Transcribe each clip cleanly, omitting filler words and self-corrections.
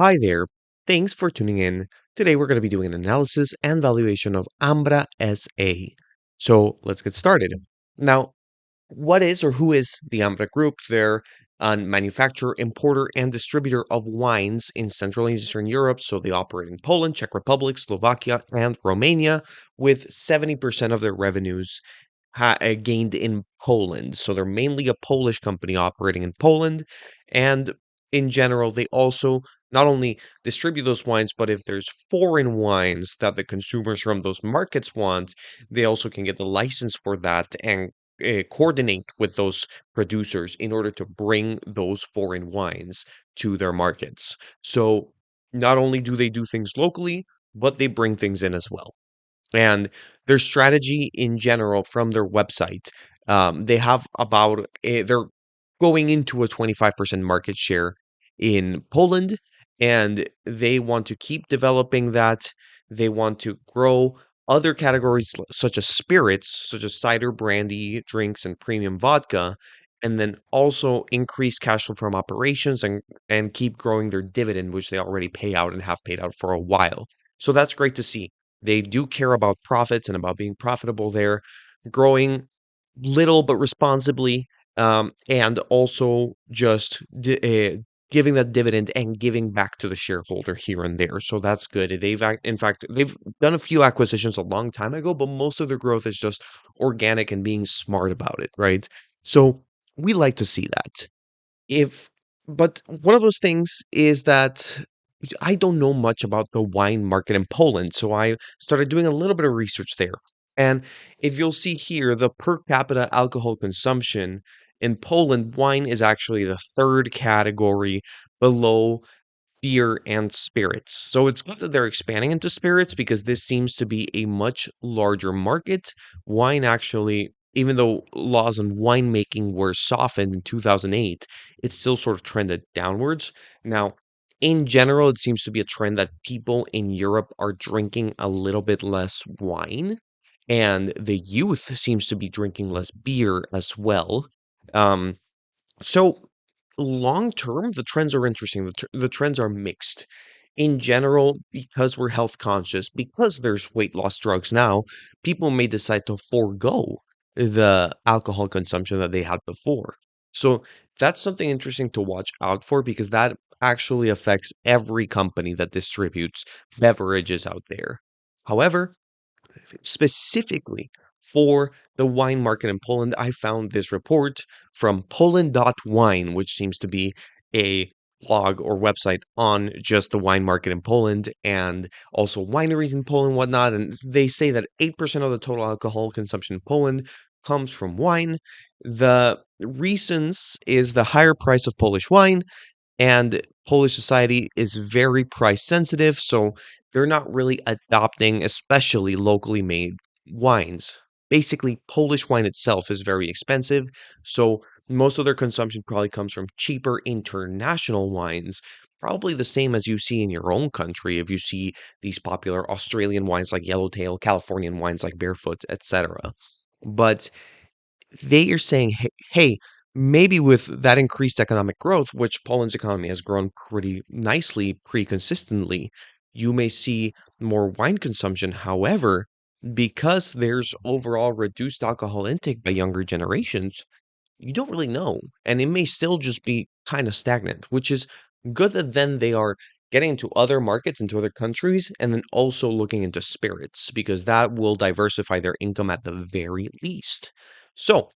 Hi there. Thanks for tuning in. Today we're going to be doing an analysis and valuation of Ambra SA. So let's get started. Now, what is or who is the Ambra Group? They're a manufacturer, importer, and distributor of wines in Central and Eastern Europe. So they operate in Poland, Czech Republic, Slovakia, and Romania, with 70% of their revenues gained in Poland. So they're mainly a Polish company operating in Poland. And in general, they also not only distribute those wines, but if there's foreign wines that the consumers from those markets want, they also can get the license for that and coordinate with those producers in order to bring those foreign wines to their markets. So not only do they do things locally, but they bring things in as well. And their strategy in general from their website, they have they're going into a 25% market share in Poland, and they want to keep developing that. They want to grow other categories such as spirits, such as cider, brandy, drinks, and premium vodka, and then also increase cash flow from operations and keep growing their dividend, which they already pay out and have paid out for a while. So that's great to see. They do care about profits and about being profitable there, growing little but responsibly, and also just giving that dividend and giving back to the shareholder here and there. So that's good. In fact, they've done a few acquisitions a long time ago, but most of their growth is just organic and being smart about it, right? So we like to see that. If but one of those things is that I don't know much about the wine market in Poland, so I started doing a little bit of research there. And if you'll see here, the per capita alcohol consumption in Poland, wine is actually the third category below beer and spirits. So it's good that they're expanding into spirits because this seems to be a much larger market. Wine actually, even though laws on winemaking were softened in 2008, it still sort of trended downwards. Now, in general, it seems to be a trend that people in Europe are drinking a little bit less wine, and the youth seems to be drinking less beer as well. Um, so long term, the trends are interesting. The trends are mixed. In general, because we're health conscious, because there's weight loss drugs now, people may decide to forego the alcohol consumption that they had before. So that's something interesting to watch out for because that actually affects every company that distributes beverages out there. However, specifically for the wine market in Poland, I found this report from Poland.wine, which seems to be a blog or website on just the wine market in Poland and also wineries in Poland and whatnot. And they say that 8% of the total alcohol consumption in Poland comes from wine. The reasons is the higher price of Polish wine, and Polish society is very price sensitive, so they're not really adopting, especially locally made wines. Basically, Polish wine itself is very expensive, so most of their consumption probably comes from cheaper international wines, probably the same as you see in your own country if you see these popular Australian wines like Yellowtail, Californian wines like Barefoot, etc. But they are saying, hey, maybe with that increased economic growth, which Poland's economy has grown pretty nicely, pretty consistently, you may see more wine consumption. However, because there's overall reduced alcohol intake by younger generations, you don't really know. And it may still just be kind of stagnant, which is good that then they are getting into other markets, into other countries, and then also looking into spirits, because that will diversify their income at the very least. So,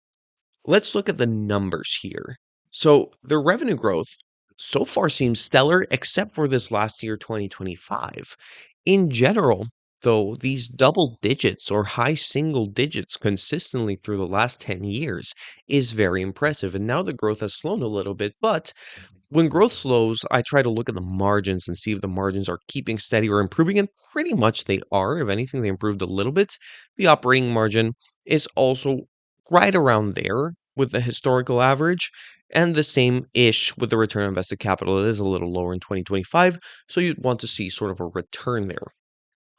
let's look at the numbers here. So the revenue growth so far seems stellar, except for this last year, 2025. In general, though, these double digits or high single digits consistently through the last 10 years is very impressive. And now the growth has slowed a little bit, but when growth slows, I try to look at the margins and see if the margins are keeping steady or improving, and pretty much they are. If anything, they improved a little bit. The operating margin is also right around there with the historical average, and the same ish with the return on invested capital. It is a little lower in 2025, so you'd want to see sort of a return there.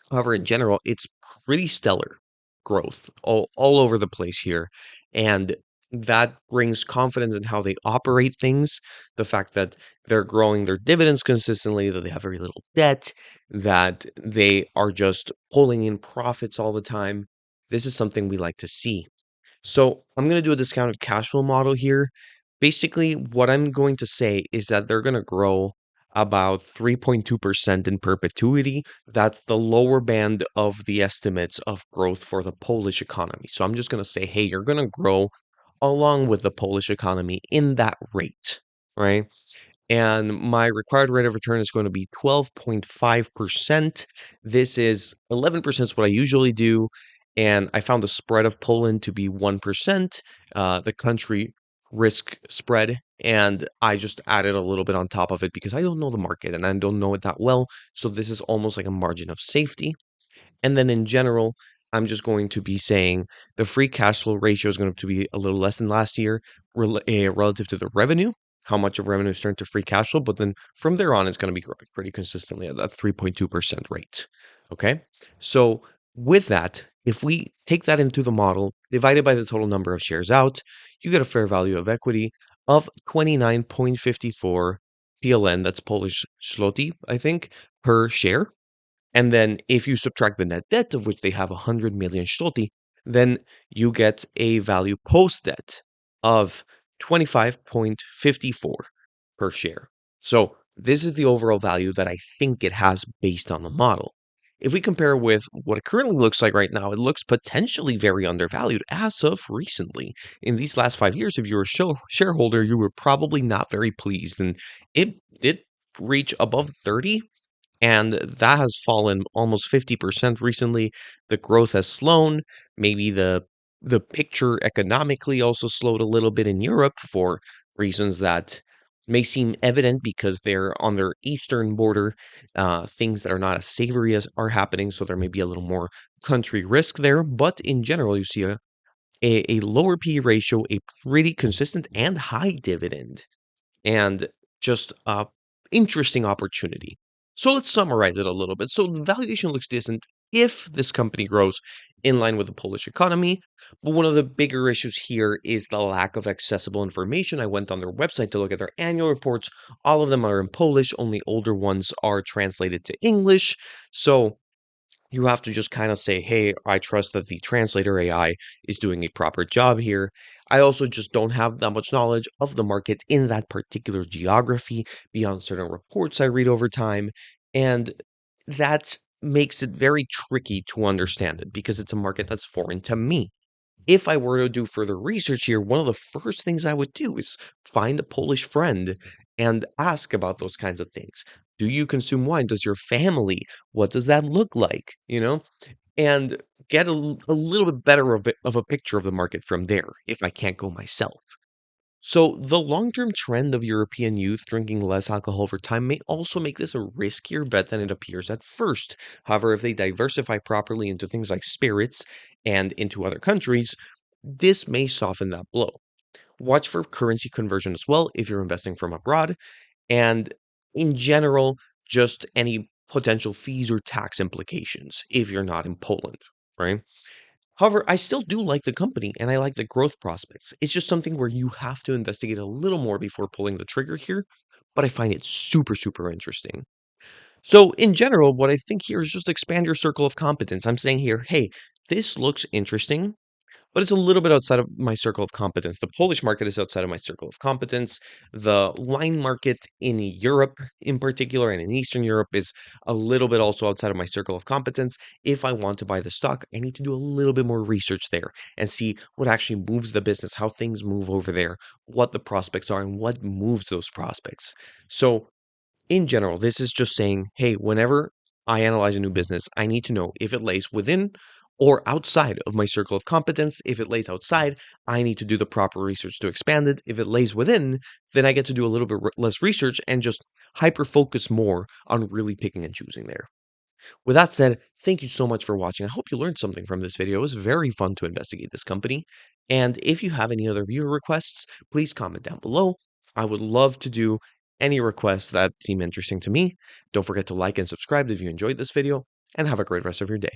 However, in general, it's pretty stellar growth all over the place here. And that brings confidence in how they operate things. The fact that they're growing their dividends consistently, that they have very little debt, that they are just pulling in profits all the time. This is something we like to see. So I'm going to do a discounted cash flow model here. Basically, what I'm going to say is that they're going to grow about 3.2% in perpetuity. That's the lower band of the estimates of growth for the Polish economy. So I'm just going to say, hey, you're going to grow along with the Polish economy in that rate, right? And my required rate of return is going to be 12.5%. This is 11% is what I usually do. And I found the spread of Poland to be 1%, the country risk spread. And I just added a little bit on top of it because I don't know the market and I don't know it that well. So this is almost like a margin of safety. And then in general, I'm just going to be saying the free cash flow ratio is going to be a little less than last year relative to the revenue, how much of revenue is turned to free cash flow. But then from there on, it's going to be growing pretty consistently at that 3.2% rate. Okay. So with that, if we take that into the model, divided by the total number of shares out, you get a fair value of equity of 29.54 PLN, that's Polish zloty, I think, per share. And then if you subtract the net debt, of which they have 100 million zloty, then you get a value post debt of 25.54 per share. So this is the overall value that I think it has based on the model. If we compare with what it currently looks like right now, it looks potentially very undervalued as of recently. In these last 5 years, if you were a shareholder, you were probably not very pleased. And it did reach above 30, and that has fallen almost 50% recently. The growth has slowed. Maybe the picture economically also slowed a little bit in Europe for reasons that may seem evident because they're on their eastern border. Things that are not as savory as are happening, so there may be a little more country risk there. But in general, you see a lower P/E ratio, a pretty consistent and high dividend, and just a interesting opportunity. So let's summarize it a little bit. So the valuation looks decent if this company grows in line with the Polish economy. But one of the bigger issues here is the lack of accessible information. I went on their website to look at their annual reports. All of them are in Polish, only older ones are translated to English. So you have to just kind of say, hey, I trust that the translator AI is doing a proper job here. I also just don't have that much knowledge of the market in that particular geography beyond certain reports I read over time. And that makes it very tricky to understand it because it's a market that's foreign to me. If I were to do further research here, one of the first things I would do is find a Polish friend and ask about those kinds of things. Do you consume wine? Does your family? What does that look like? And get a little bit better of a picture of the market from there if I can't go myself. So, the long term trend of European youth drinking less alcohol over time may also make this a riskier bet than it appears at first. However, if they diversify properly into things like spirits and into other countries, this may soften that blow. Watch for currency conversion as well if you're investing from abroad, and in general, just any potential fees or tax implications if you're not in Poland, right? However, I still do like the company and I like the growth prospects. It's just something where you have to investigate a little more before pulling the trigger here, but I find it super, super interesting. So, in general, what I think here is just expand your circle of competence. I'm saying here, hey, this looks interesting, but it's a little bit outside of my circle of competence. The Polish market is outside of my circle of competence. The wine market in Europe, in particular, and in Eastern Europe, is a little bit also outside of my circle of competence. If I want to buy the stock, I need to do a little bit more research there and see what actually moves the business, how things move over there, what the prospects are, and what moves those prospects. So, in general, this is just saying, hey, whenever I analyze a new business, I need to know if it lays within or outside of my circle of competence. If it lays outside, I need to do the proper research to expand it. If it lays within, then I get to do a little bit less research and just hyper focus more on really picking and choosing there. With that said, thank you so much for watching. I hope you learned something from this video. It was very fun to investigate this company. And if you have any other viewer requests, please comment down below. I would love to do any requests that seem interesting to me. Don't forget to like and subscribe if you enjoyed this video, and have a great rest of your day.